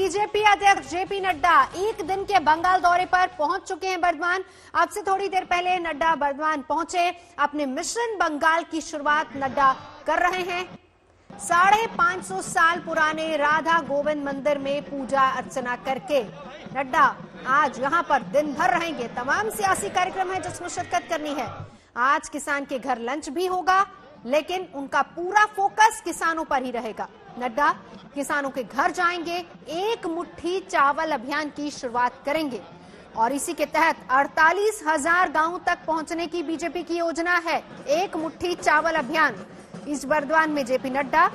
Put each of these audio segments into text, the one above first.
BJP अध्यक्ष JP Nadda एक दिन के बंगाल दौरे पर पहुंच चुके हैं बर्धमान। अब से थोड़ी देर पहले नड्डा बर्धमान पहुंचे। अपने मिशन बंगाल की शुरुआत नड्डा कर रहे हैं। 550 साल पुराने राधा गोविंद मंदिर में पूजा अर्चना करके नड्डा आज यहां पर दिन भर रहेंगे। तमाम सियासी कार्यक्रम है जिसमें शिरकत करनी है। आज किसान के घर लंच भी होगा, लेकिन उनका पूरा फोकस किसानों पर ही रहेगा। नड्डा किसानों के घर जाएंगे, एक मुट्ठी चावल अभियान की शुरुआत करेंगे और इसी के तहत 48,000 गांवों तक पहुंचने की बीजेपी की योजना है। एक मुट्ठी चावल अभियान इस बर्धमान में जेपी नड्डा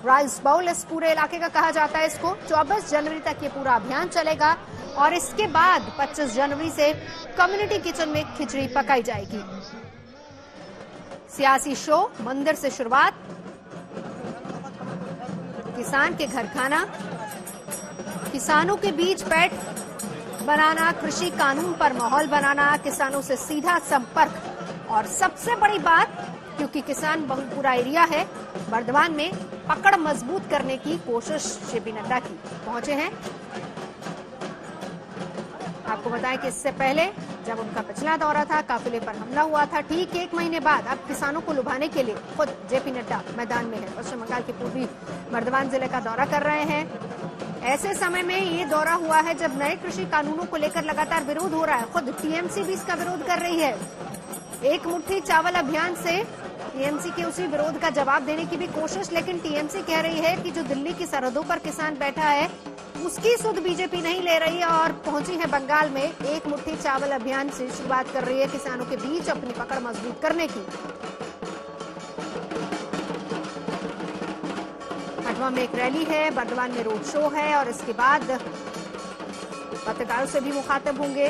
राइस बाउल इस पूरे इलाके का कहा जाता है इसको। 24 जनवरी तक ये पूरा अभियान चलेगा और इसके बाद 25 जनवरी से कम्युनिटी किचन में खिचड़ी पकाई जाएगी। सियासी शो, मंदिर से शुरुआत, किसान के घर खाना, किसानों के बीच बैठ बनाना, कृषि कानून पर माहौल बनाना, किसानों से सीधा संपर्क और सबसे बड़ी बात, क्योंकि किसान बहुपुरा एरिया है, बर्धमान में पकड़ मजबूत करने की कोशिश जेपी नड्डा की पहुंचे हैं। आपको बताएं कि इससे पहले जब उनका पिछला दौरा था, काफिले पर हमला हुआ था, ठीक एक महीने बाद अब किसानों को लुभाने के लिए खुद जेपी नड्डा मैदान में है। पश्चिम बंगाल के पूर्वी बर्धमान जिले का दौरा कर रहे हैं। ऐसे समय में ये दौरा हुआ है जब नए कृषि कानूनों को लेकर लगातार विरोध हो रहा है। खुद टीएमसी भी इसका विरोध कर रही है। एक मुट्ठी चावल अभियान से टीएमसी के उसी विरोध का जवाब देने की भी कोशिश, लेकिन टीएमसी कह रही है कि जो दिल्ली की सरहदों पर किसान बैठा है उसकी सुध बीजेपी नहीं ले रही है और पहुंची है बंगाल में। एक मुट्ठी चावल अभियान से शुरुआत कर रही है किसानों के बीच अपनी पकड़ मजबूत करने की। खंडवा में एक रैली है, बर्धमान में रोड शो है और इसके बाद पत्रकारों से भी मुखातिब होंगे।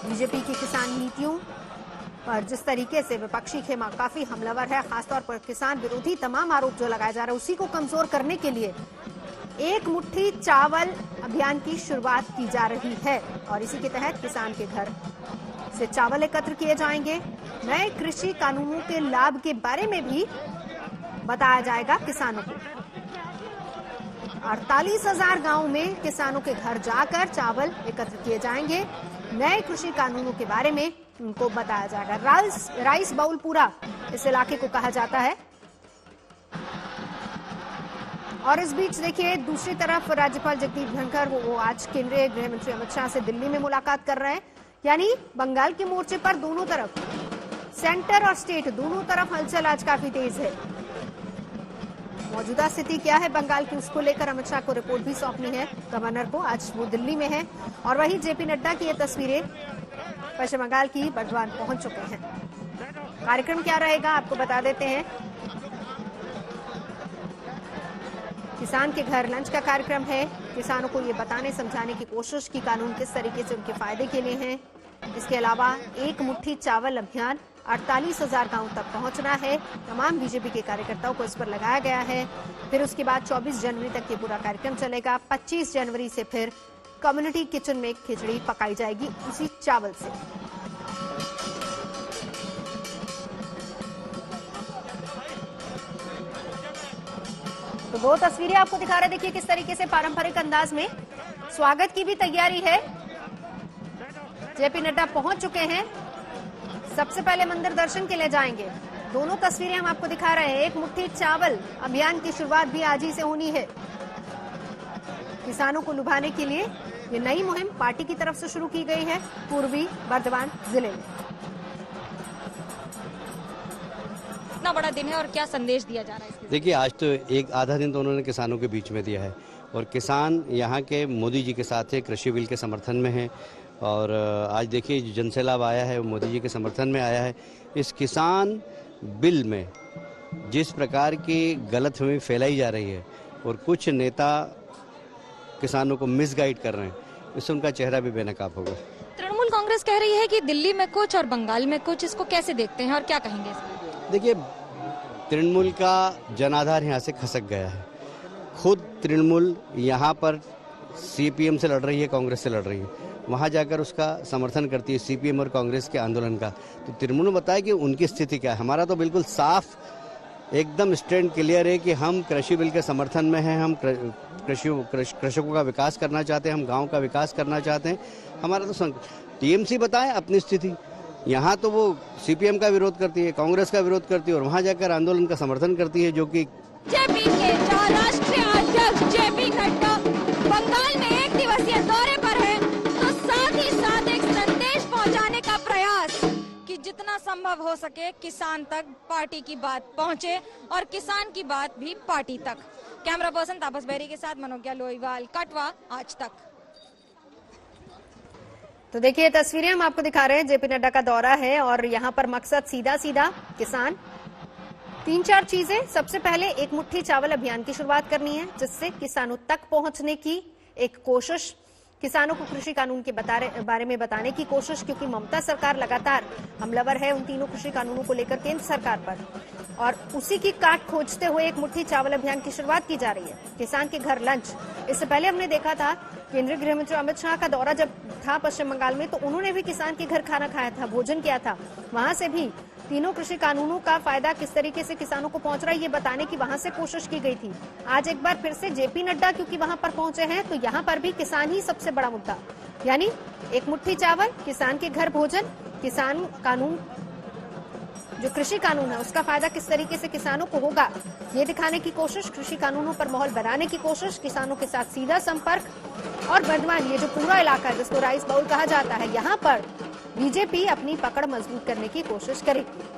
बीजेपी की किसान नीतियों पर जिस तरीके से विपक्षी खेमा काफी हमलावर है, खासतौर पर किसान विरोधी तमाम आरोप जो लगाए जा रहे हैं उसी को कमजोर करने के लिए एक मुट्ठी चावल अभियान की शुरुआत की जा रही है और इसी के तहत किसान के घर से चावल एकत्र किए जाएंगे। नए कृषि कानूनों के लाभ के बारे में भी बताया जाएगा किसानों को। 48,000 गांवों में किसानों के घर जाकर चावल एकत्र किए जाएंगे। नए कृषि कानूनों के बारे में उनको बताया जाएगा। राइस बाउल पूरा इस इलाके को कहा जाता है। और इस बीच देखिए दूसरी तरफ राज्यपाल जगदीप धनखड़ वो आज केंद्रीय गृह मंत्री अमित शाह से दिल्ली में मुलाकात कर रहे हैं। यानी बंगाल के मोर्चे पर दोनों तरफ, सेंटर और स्टेट दोनों तरफ हलचल आज काफी तेज है। मौजूदा स्थिति क्या है बंगाल की, उसको लेकर अमित शाह को रिपोर्ट भी सौंपनी है गवर्नर को। आज वो दिल्ली में है और वहीं जेपी नड्डा की ये तस्वीरें पश्चिम बंगाल की बर्धमान पहुंच चुके हैं। कार्यक्रम क्या रहेगा आपको बता देते हैं। किसान के घर लंच का कार्यक्रम है। किसानों को ये बताने समझाने की कोशिश की कानून किस तरीके से उनके फायदे के लिए हैं। इसके अलावा एक मुट्ठी चावल अभियान 48,000 गांव तक पहुंचना है। तमाम बीजेपी के कार्यकर्ताओं को इस पर लगाया गया है। फिर उसके बाद 24 जनवरी तक ये पूरा कार्यक्रम चलेगा। 25 जनवरी से फिर कम्युनिटी किचन में खिचड़ी पकाई जाएगी उसी चावल से। तो दो तस्वीरें आपको दिखा रहे, देखिए किस तरीके से पारंपरिक अंदाज में स्वागत की भी तैयारी है। जेपी नड्डा पहुंच चुके हैं। सबसे पहले मंदिर दर्शन के लिए जाएंगे। दोनों तस्वीरें हम आपको दिखा रहे हैं। एक मुट्ठी चावल अभियान की शुरुआत भी आज ही से होनी है। किसानों को लुभाने के लिए ये नई मुहिम पार्टी की तरफ से शुरू की गई है पूर्वी बर्धमान जिले में। इतना बड़ा दिन है और क्या संदेश दिया जा रहा है? देखिए आज तो एक आधा दिन तो उन्होंने किसानों के बीच में दिया है और किसान यहाँ के मोदी जी के साथ है, कृषि बिल के समर्थन में है। और आज देखिए जो जनसैलाब आया है वो मोदी जी के समर्थन में आया है। इस किसान बिल में जिस प्रकार की गलतफहमी फैलाई जा रही है और कुछ नेता किसानों को मिसगाइड कर रहे हैं, इससे उनका चेहरा भी बेनकाब होगा। तृणमूल कांग्रेस कह रही है कि दिल्ली में कुछ और बंगाल में कुछ, इसको कैसे देखते हैं और क्या कहेंगे? देखिए तृणमूल का जनाधार यहाँ से खसक गया है। खुद तृणमूल यहाँ पर सीपीएम से लड़ रही है, कांग्रेस से लड़ रही है, वहाँ जाकर उसका समर्थन करती है सीपीएम और कांग्रेस के आंदोलन का। तो तृणमूल ने बताया कि उनकी स्थिति क्या है। हमारा तो बिल्कुल साफ एकदम स्टैंड क्लियर है कि हम कृषि बिल के समर्थन में हैं। हम कृषकों का विकास करना चाहते हैं, हम गांव का विकास करना चाहते हैं। हमारा तो टीएमसी बताएं अपनी स्थिति। यहाँ तो वो सीपीएम का विरोध करती है, कांग्रेस का विरोध करती है और वहाँ जाकर आंदोलन का समर्थन करती है, जो कि जेपी के राष्ट्रीय अध्यक्ष जेपी नड्डा बंगाल में एक दिवसीय दौरे पर है, तो साथ ही साथ एक संदेश पहुंचाने का प्रयास कि जितना संभव हो सके किसान तक पार्टी की बात पहुंचे और किसान की बात भी पार्टी तक। कैमरा पर्सन तापस बेरी के साथ मनोज्ञा लोईवाल, कटवा, आज तक। तो देखिए तस्वीरें हम आपको दिखा रहे हैं, जेपी नड्डा का दौरा है और यहाँ पर मकसद सीधा सीधा किसान, 3-4 चीजें। सबसे पहले एक मुट्ठी चावल अभियान की शुरुआत करनी है, जिससे किसानों तक पहुंचने की एक कोशिश, किसानों को कृषि कानून के बारे में बताने की कोशिश, क्योंकि ममता सरकार लगातार हमलावर है उन तीनों कृषि कानूनों को लेकर केंद्र सरकार पर, और उसी की काट खोजते हुए एक मुट्ठी चावल अभियान की शुरुआत की जा रही है। किसान के घर लंच, इससे पहले हमने देखा था केंद्रीय गृह मंत्री अमित शाह का दौरा जब था पश्चिम बंगाल में, तो उन्होंने भी किसान के घर खाना खाया था, भोजन किया था। वहां से भी तीनों कृषि कानूनों का फायदा किस तरीके से किसानों को पहुंच रहा है ये बताने की वहां से कोशिश की गई थी। आज एक बार फिर से जेपी नड्डा क्योंकि वहां पर पहुंचे हैं, तो यहाँ पर भी किसान ही सबसे बड़ा मुद्दा, यानी एक मुट्ठी चावल, किसान के घर भोजन, किसान कानून, जो कृषि कानून है उसका फायदा किस तरीके से किसानों को होगा ये दिखाने की कोशिश, कृषि कानूनों पर माहौल बनाने की कोशिश, किसानों के साथ सीधा संपर्क। और बर्धमान ये जो पूरा इलाका है जिसको राइस बाउल कहा जाता है, यहाँ पर बीजेपी अपनी पकड़ मजबूत करने की कोशिश करेगी।